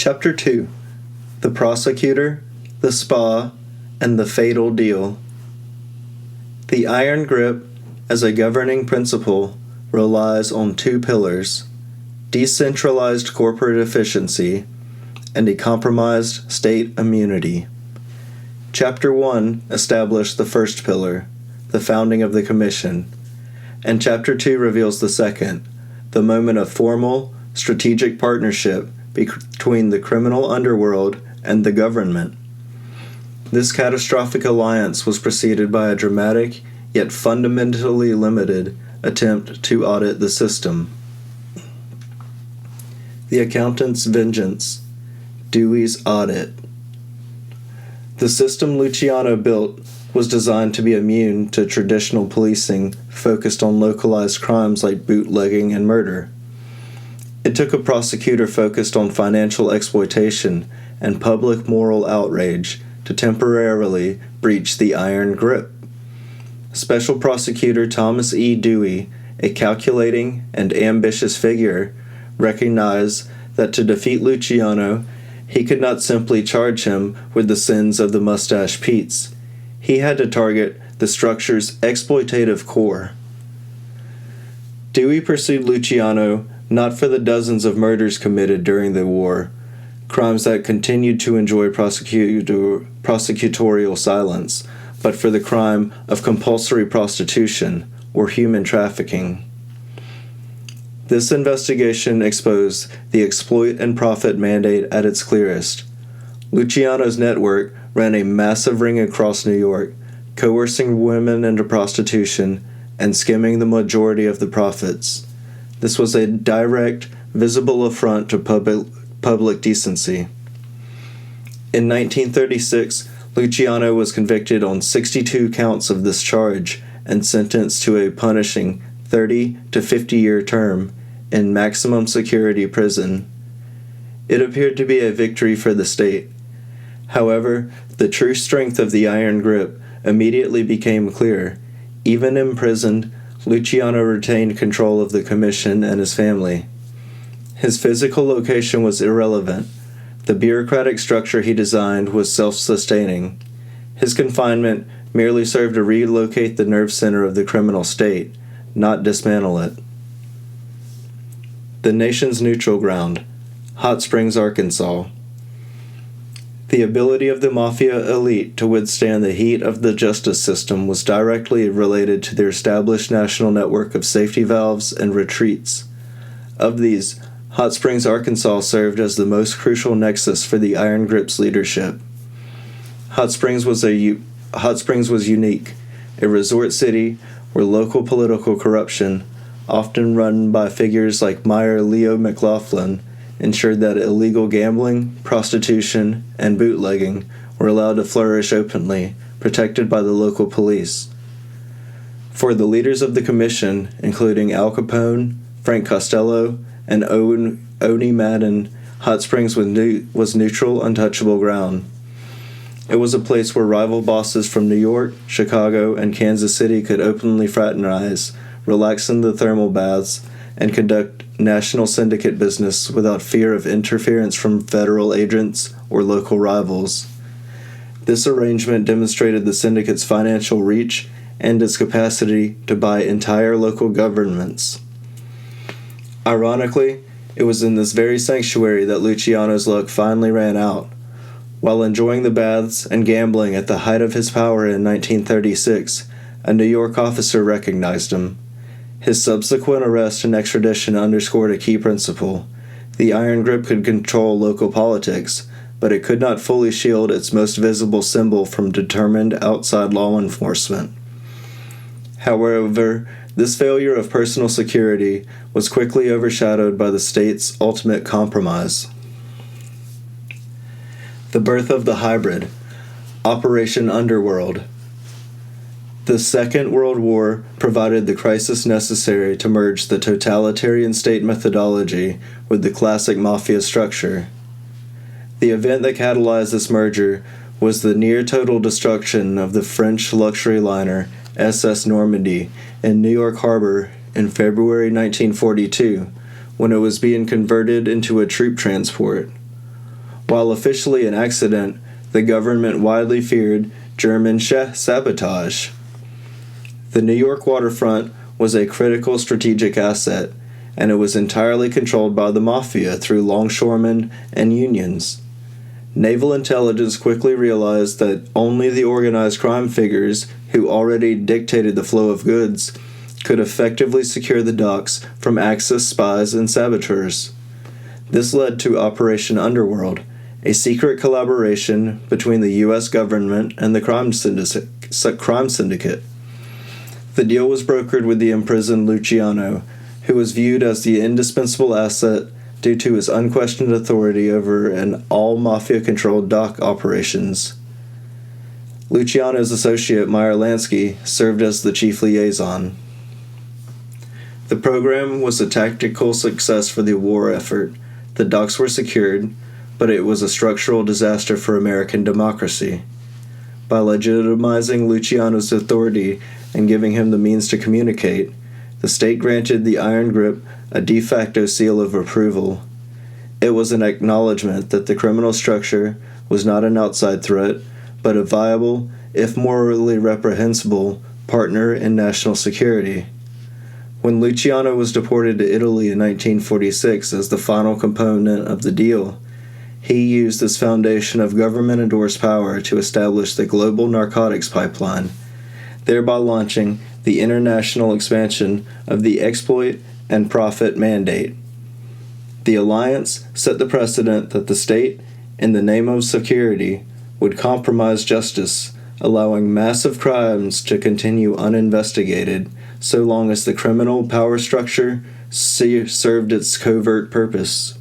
Chapter 2. The Prosecutor, the Spa, and the Fatal Deal. The iron grip, as a governing principle, relies on two pillars: decentralized corporate efficiency and a compromised state immunity. Chapter 1 established the first pillar, the founding of the Commission, and Chapter 2 reveals the second, the moment of formal, strategic partnership between the criminal underworld and the government. This catastrophic alliance was preceded by a dramatic, yet fundamentally limited, attempt to audit the system. The Accountant's Vengeance, Dewey's Audit. The system Luciano built was designed to be immune to traditional policing focused on localized crimes like bootlegging and murder. It took a prosecutor focused on financial exploitation and public moral outrage to temporarily breach the iron grip. Special Prosecutor Thomas E. Dewey, a calculating and ambitious figure, recognized that to defeat Luciano, he could not simply charge him with the sins of the Mustache Pete's. He had to target the structure's exploitative core. Dewey pursued Luciano not for the dozens of murders committed during the war, crimes that continued to enjoy prosecutorial silence, but for the crime of compulsory prostitution or human trafficking. This investigation exposed the exploit and profit mandate at its clearest. Luciano's network ran a massive ring across New York, coercing women into prostitution and skimming the majority of the profits. This was a direct, visible affront to public decency. In 1936, Luciano was convicted on 62 counts of this charge and sentenced to a punishing 30 to 50-year term in maximum security prison. It appeared to be a victory for the state. However, the true strength of the iron grip immediately became clear. Even imprisoned, Luciano retained control of the Commission and his family. His physical location was irrelevant. The bureaucratic structure he designed was self-sustaining. His confinement merely served to relocate the nerve center of the criminal state, not dismantle it. The nation's neutral ground, Hot Springs, Arkansas. The ability of the Mafia elite to withstand the heat of the justice system was directly related to their established national network of safety valves and retreats. Of these, Hot Springs, Arkansas served as the most crucial nexus for the Iron Grip's leadership. Hot Springs was unique, a resort city where local political corruption, often run by figures like Mayor Leo McLaughlin, ensured that illegal gambling, prostitution, and bootlegging were allowed to flourish openly, protected by the local police. For the leaders of the Commission, including Al Capone, Frank Costello, and Oni Madden, Hot Springs was neutral, untouchable ground. It was a place where rival bosses from New York, Chicago, and Kansas City could openly fraternize, relax in the thermal baths, and conduct national syndicate business without fear of interference from federal agents or local rivals. This arrangement demonstrated the syndicate's financial reach and its capacity to buy entire local governments. Ironically, it was in this very sanctuary that Luciano's luck finally ran out. While enjoying the baths and gambling at the height of his power in 1936, a New York officer recognized him. His subsequent arrest and extradition underscored a key principle. The iron grip could control local politics, but it could not fully shield its most visible symbol from determined outside law enforcement. However, this failure of personal security was quickly overshadowed by the state's ultimate compromise. The birth of the hybrid, Operation Underworld. The Second World War provided the crisis necessary to merge the totalitarian state methodology with the classic Mafia structure. The event that catalyzed this merger was the near-total destruction of the French luxury liner SS Normandy in New York Harbor in February 1942, when it was being converted into a troop transport. While officially an accident, the government widely feared German sabotage. The New York waterfront was a critical strategic asset, and it was entirely controlled by the Mafia through longshoremen and unions. Naval intelligence quickly realized that only the organized crime figures who already dictated the flow of goods could effectively secure the docks from Axis spies and saboteurs. This led to Operation Underworld, a secret collaboration between the U.S. government and the crime syndicate. The deal was brokered with the imprisoned Luciano, who was viewed as the indispensable asset due to his unquestioned authority over an all-Mafia-controlled dock operations. Luciano's associate, Meyer Lansky, served as the chief liaison. The program was a tactical success for the war effort. The docks were secured, but it was a structural disaster for American democracy. By legitimizing Luciano's authority and giving him the means to communicate, the state granted the Iron Grip a de facto seal of approval. It was an acknowledgement that the criminal structure was not an outside threat, but a viable, if morally reprehensible, partner in national security. When Luciano was deported to Italy in 1946 as the final component of the deal, he used this foundation of government-endorsed power to establish the global narcotics pipeline, thereby launching the international expansion of the exploit and profit mandate. The alliance set the precedent that the state, in the name of security, would compromise justice, allowing massive crimes to continue uninvestigated so long as the criminal power structure served its covert purpose.